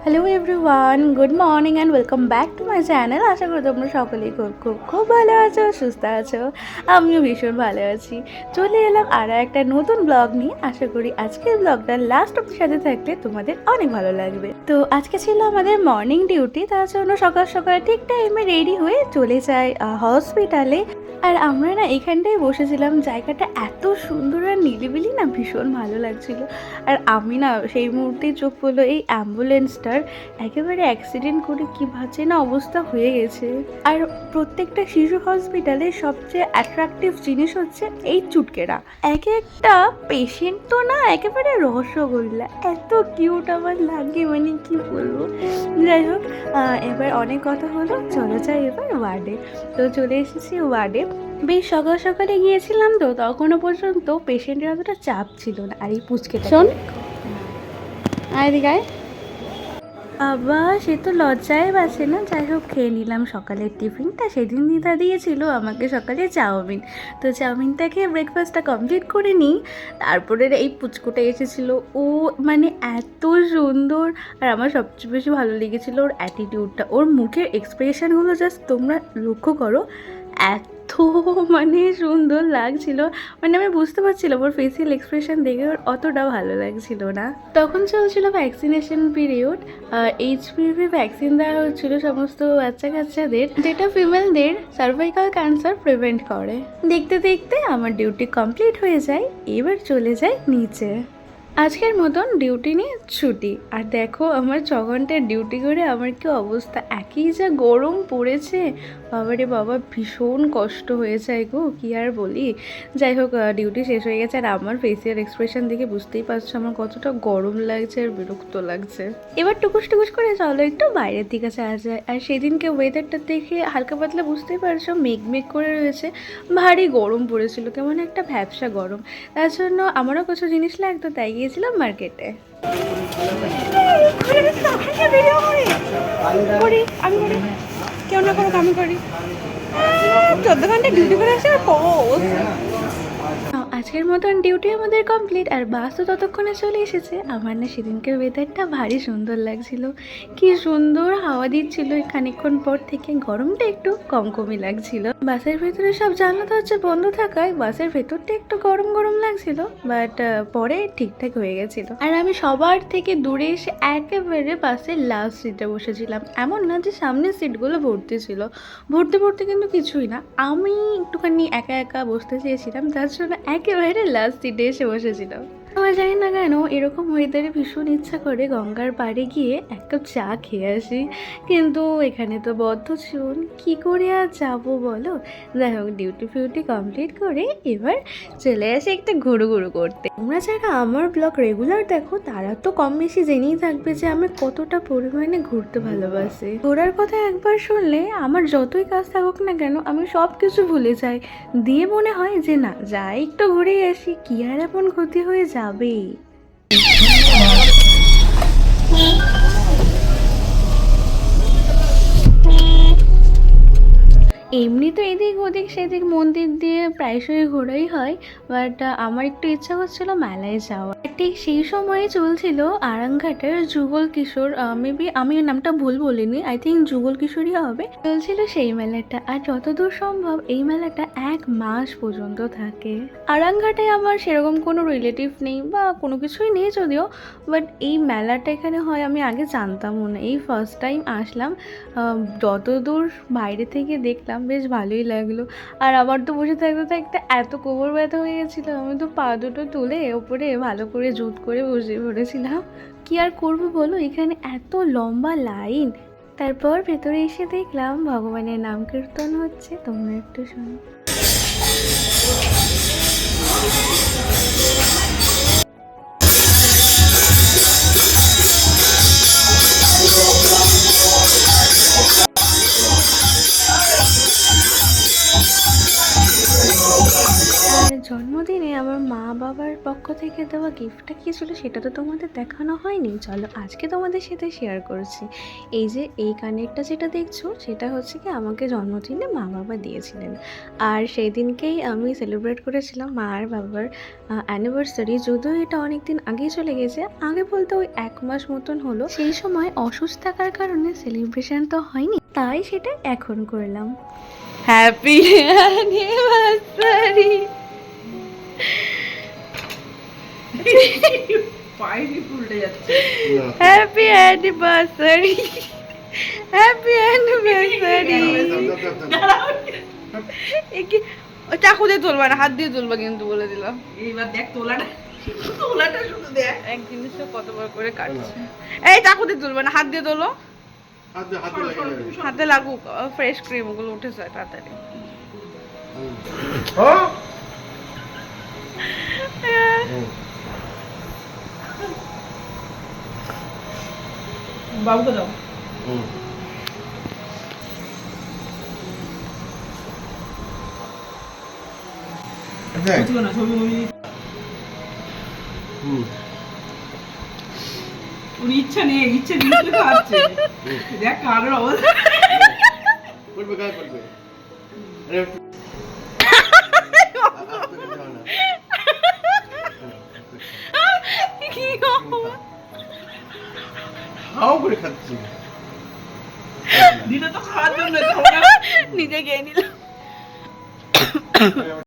Hello everyone, good morning and welcome back to my channel. আশা করি তোমরা সকলেই খুব খুব খুব ভালো আছো, সুস্থ আছো। আমিও ভীষণ ভালো আছি। চলে এলাম আরও একটা নতুন ব্লগ নিয়ে। আশা করি আজকের ব্লগটা লাস্ট অব্দি সাথে থাকলে তোমাদের অনেক ভালো লাগবে। তো আজকে ছিল আমাদের মর্নিং ডিউটি, তার জন্য সকাল সকাল ঠিক টাইমে রেডি হয়ে চলে যাই হসপিটালে। আর আমরা না এখানটায় বসেছিলাম, জায়গাটা এত সুন্দর আর নিরিবিলি না, ভীষণ ভালো লাগছিল। আর আমি না সেই মুহূর্তেই চোখ পড়লো এই অ্যাম্বুলেন্সটার, একেবারে অ্যাক্সিডেন্ট করে কী বাজে না অবস্থা হয়ে গেছে। আর প্রত্যেকটা শিশু হসপিটালে সবচেয়ে অ্যাট্রাকটিভ জিনিস হচ্ছে এই চুটকেরা। এক একটা পেশেন্ট তো না একেবারে রসগোল্লা, এত কিউট আমার লাগে, মানে কি বলবো। যাই হোক, এবার অনেক কথা হলো, চলো যাই এবার ওয়ার্ডে। তো চলে এসেছি ওয়ার্ডে। বেশ সকাল সকালে গিয়েছিলাম, তো তখনও পর্যন্ত পেশেন্টের অতটা চাপ ছিল না। আর এই পুচকেটা শোন আয়, আবার সে তো লজ্জায় বাসে না। যাই হোক, খেয়ে নিলাম সকালের টিফিনটা। সেদিন দিদা দিয়েছিল আমাকে সকালে চাউমিন, তো চাউমিনটা খেয়ে ব্রেকফাস্টটা কমপ্লিট করে নিই। তারপরে এই পুচকুটা এসেছিল, ও মানে এত সুন্দর। আর আমার সবচেয়ে বেশি ভালো লেগেছিলো ওর অ্যাটিটিউডটা, ওর মুখের এক্সপ্রেশনগুলো জাস্ট তোমরা লক্ষ্য করো, এত মানে সুন্দর লাগছিল। মানে আমি বুঝতে পারছিলাম ওর ফেসিয়াল এক্সপ্রেশন দেখে ওর অতটা ভালো লাগছিল না। তখন চলছিল ভ্যাকসিনেশন পিরিয়ড। এইচপিভি ভ্যাকসিন দেওয়া হচ্ছিল সমস্ত বাচ্চা কাচ্চাদের, যেটা ফিমেলদের সার্ভাইকাল ক্যান্সার প্রিভেন্ট করে। দেখতে দেখতে আমার ডিউটি কমপ্লিট হয়ে যায়, এবার চলে যায় নিচে। আজকের মতন ডিউটি নিয়ে ছুটি। আর দেখো আমার 6 ঘন্টার ডিউটি করে আমার কি অবস্থা, একই যা গরম পড়েছে, বাবারে বাবা, ভীষণ কষ্ট হয়ে যায় গো, কি আর বলি। যাই হোক, ডিউটি শেষ হয়ে গেছে। আর আমার ফেসিয়াল এক্সপ্রেশন দেখে বুঝতেই পারছো আমার কতটা গরম লাগছে আর বিরক্ত লাগছে। এবার টুকুস টুকুস করে চলো একটু বাইরের দিকে যাওয়া যায়। আর সেদিনকে ওয়েদারটা দেখে হালকা পাতলা বুঝতেই পারছো মেঘ করে রয়েছে, ভারী গরম পড়েছিল, কেমন একটা ভ্যাপসা গরম। তার জন্য আমারও কিছু জিনিস লাগতো, তাই গিয়েছিলাম মার্কেটে। কেউ না করো, আমি করি। 14 ঘন্টা ডিউটি করে আসে আর আজকের মতন ডিউটি আমাদের কমপ্লিট। আর বাস তো ততক্ষণে চলে এসেছে। আমার না সেদিনকার ওয়েদারটা ভারী সুন্দর লাগছিল, কি সুন্দর হাওয়া দিচ্ছিল। খানিকক্ষণ পর থেকে গরমটা একটু কমই লাগছিল। বাসের ভেতরে সব জানলা তো হচ্ছে বন্ধ থাকায় বাসের ভেতরটা একটু গরম গরম লাগছিল, বাট পরে ঠিকঠাক হয়ে গেছিল। আর আমি সবার থেকে দূরে এসে একেবারে বাসের লাস্ট সিটে বসেছিলাম। এমন না যে সামনের সিটগুলো ভর্তি ছিল, ভর্তি কিন্তু কিছুই না, আমি একটুখানি একা একা বসতে চেয়েছিলাম, তার জন্য একেবারে লাস্ট সিটে এসে বসেছিলাম। আমার জানি না কেন এরকম ওয়েদারে ভীষণ ইচ্ছা করে গঙ্গার পাড়ে গিয়ে এক কাপ চা খেয়ে আসি, কিন্তু এখানে তো বদ্ধ চুন, কী করে আর যাবো বলো। যাই হোক, ডিউটি ফিউটি কমপ্লিট করে এবার চলে আসে একটা ঘুরু করতে। তোমরা যারা আমার ব্লগ রেগুলার দেখো তারা তো কম বেশি জেনেই থাকবে যে আমি কতটা পরিমাণে ঘুরতে ভালোবাসি। ঘোরার কথা একবার শুনলে আমার যতই কাজ থাকুক না কেন আমি সব কিছু ভুলে যাই, দিয়ে মনে হয় যে না, যাই একটু ঘুরে আসি, কি আর এমন ক্ষতি হয়ে যাবে। এমনি তো এদিক ওদিক সেদিক মন্দির দিয়ে প্রায়শই ঘোরাই হয়, বাট আমার একটু ইচ্ছা করছিল মেলায় যাওয়া। ঠিক সেই সময়ে চলছিল আরামঘাটের যুগল কিশোর, মেবি আমি নামটা ভুল বলিনি, আই থিঙ্ক যুগল কিশোরই হবে, চলছিল সেই মেলাটা। আর যতদূর সম্ভব এই মেলাটা 1 মাস পর্যন্ত থাকে। আরামঘাটে আমার সেরকম কোনো রিলেটিভ নেই বা কোনো কিছুই নেই যদিও, বাট এই মেলাটা এখানে হয় আমি আগে জানতামও না, এই ফার্স্ট টাইম আসলাম। যতদূর বাইরে থেকে দেখলাম বেশ ভালোই লাগলো। আর আমার তো বসে থাকতে থাকতে এত কোমর ব্যথা হয়ে গেছিলো, আমি তো পা দুটো তুলে ওপরে ভালো করে জুত করে বসে পড়েছিলাম। কি আর করবো বলো, এখানে এত লম্বা লাইন। তারপর ভেতরে এসে দেখলাম ভগবানের নাম কীর্তন হচ্ছে, তোমরা একটু শোনো। জন্মদিনে আমার মা বাবার পক্ষ থেকে দেওয়া গিফটটা কী ছিল সেটা তো তোমাদের দেখানো হয়নি। চলো আজকে তোমাদের সাথে শেয়ার করছি। এই যে এই কানেরটা যেটা দেখছো সেটা হচ্ছে কি আমাকে জন্মদিনে মা বাবা দিয়েছিলেন। আর সেই দিনকেই আমি সেলিব্রেট করেছিলাম মা আর বাবার অ্যানিভার্সারি। যদিও এটা অনেক দিন আগেই চলে গেছে, আগে বলতে ওই 1 মাস মতন হলো। সেই সময় অসুস্থ থাকার কারণে সেলিব্রেশন তো হয়নি, তাই সেটা এখন করলাম। Happy anniversary. পাইনি উল্টে যাচ্ছে। Happy anniversary, happy anniversary. চাকু দিয়ে তুলবা না, হাত দিয়ে তুলবা কিন্তু, বলে দিলাম। এইবার দেখ তোলাটা, তোলাটা শুধু দেখ। এক জিনিসও কতবার করে কাটছে। এই চাকু দিয়ে তুলবা না, হাত দিয়ে তোলো। হাতে লাগুক, ফ্রেশ ক্রিম ওগুলো উঠেছে তাড়াতাড়ি। বাবুকে দাও। বুঝলো না, ছবি ওর ইচ্ছা নেই, ইচ্ছে দিতে পারছে। দেখ কারোর অবস্থা। বলবে গায়ে বলবে। আরে কি গো? হাও করে খাচ্ছি। দিলে তো খাওয়ার জন্য, নিজে খেয়ে নিলাম।